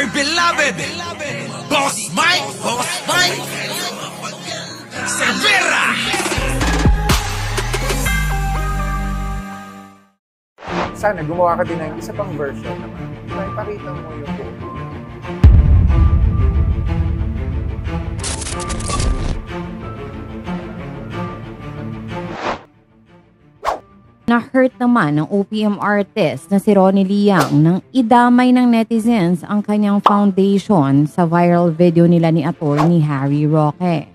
Our beloved Boss Mike Severa. Sana gumawa ka din ng isa pang version naman. May pakita mo yung buo. Na-hurt naman ng OPM artist na si Ronnie Liang nang idamay ng netizens ang kanyang foundation sa viral video nila ni attorney Harry Roque.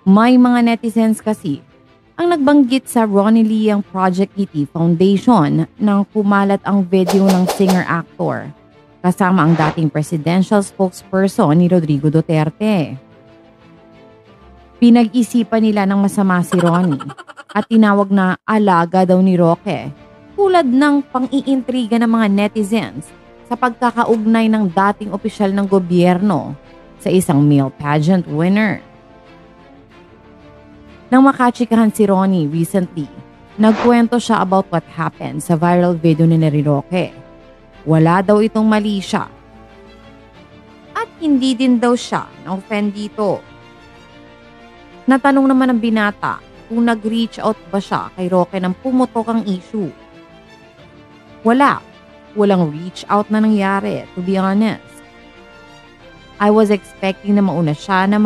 May mga netizens kasi ang nagbanggit sa Ronnie Liang Project ET Foundation nang kumalat ang video ng singer-actor kasama ang dating presidential spokesperson ni Rodrigo Duterte. Pinag-isipan nila ng masama si Ronnie at tinawag na alaga daw ni Roque tulad ng pang-iintriga ng mga netizens sa pagkakaugnay ng dating opisyal ng gobyerno sa isang male pageant winner. Nang makachikahan si Ronnie recently, nagkwento siya about what happened sa viral video ni Roque. Wala daw itong mali siya. At hindi din daw siya na-offend dito. Natanong naman ng binata kung nag-reach out ba siya kay Roque nang pumutok ang issue. Walang reach out na nangyari, to be honest. I was expecting na mauna siya na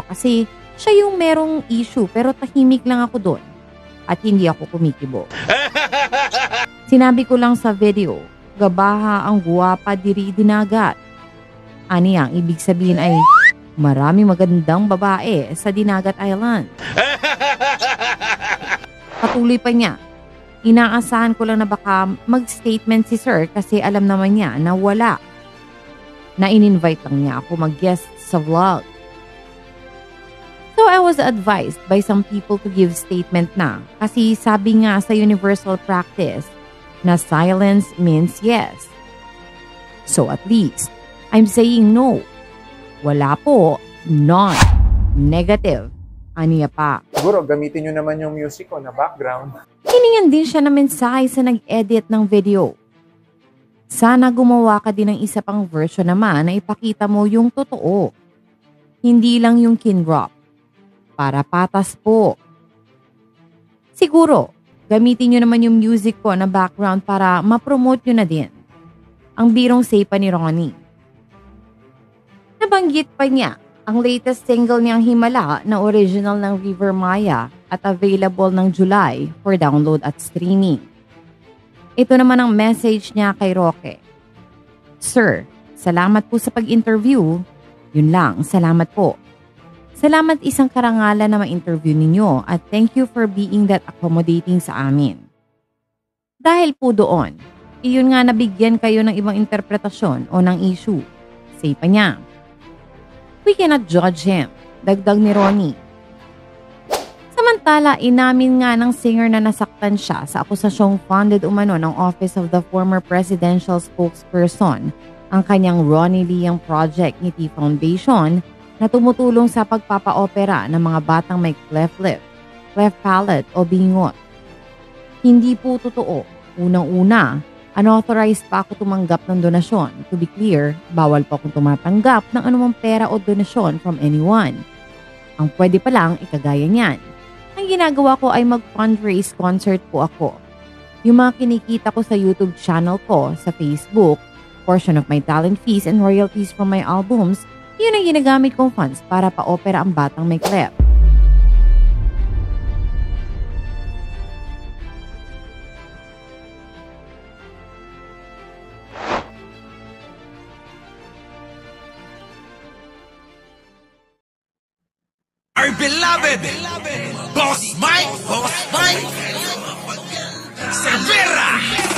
kasi siya yung merong issue pero tahimik lang ako doon at hindi ako kumikibo. Sinabi ko lang sa video, gabaha ang guwapa diri dinagat. Ani ang ibig sabihin ay maraming magandang babae sa Dinagat Island. Patuloy pa niya, inaasahan ko lang na baka mag-statement si sir kasi alam naman niya na wala. Na in-invite lang niya ako mag-guest sa vlog. So I was advised by some people to give statement na kasi sabi nga sa universal practice na silence means yes. So at least, I'm saying no. Wala po, none, negative, aniya pa. Siguro gamitin nyo naman yung music ko na background. Hiningan din siya ng mensahe sa nag-edit ng video. Sana gumawa ka din ng isa pang version naman na ipakita mo yung totoo. Hindi lang yung kinrop. Para patas po. Siguro, gamitin nyo naman yung music ko na background para ma-promote nyo na din. Ang birong say pa ni Ronnie. Nabanggit pa niya ang latest single niyang Himala na original ng River Maya at available ng July for download at streaming. Ito naman ang message niya kay Roque. Sir, salamat po sa pag-interview. Yun lang, salamat po. Salamat isang karangalan na ma-interview ninyo at thank you for being that accommodating sa amin. Dahil po doon, iyon nga nabigyan kayo ng ibang interpretasyon o ng issue. Say pa niya. We cannot judge him, dagdag ni Ronnie. Samantala, inamin nga ng singer na nasaktan siya sa akusasyong funded umano ng Office of the Former Presidential Spokesperson ang kanyang Ronnie Liang Project ET Foundation na tumutulong sa pagpapa-opera ng mga batang may cleft lip, cleft palate o bingot. Hindi po totoo. Unang-una, unauthorized pa ako tumanggap ng donasyon. To be clear, bawal po akong tumatanggap ng anumang pera o donasyon from anyone. Ang pwede pa lang ikagaya niyan. Ang ginagawa ko ay mag-fundraise concert po ako. Yung mga kinikita ko sa YouTube channel ko, sa Facebook, portion of my talent fees and royalties from my albums, yun ang ginagamit kong funds para pa-opera ang batang may cleft. Our beloved Boss Mike Severa.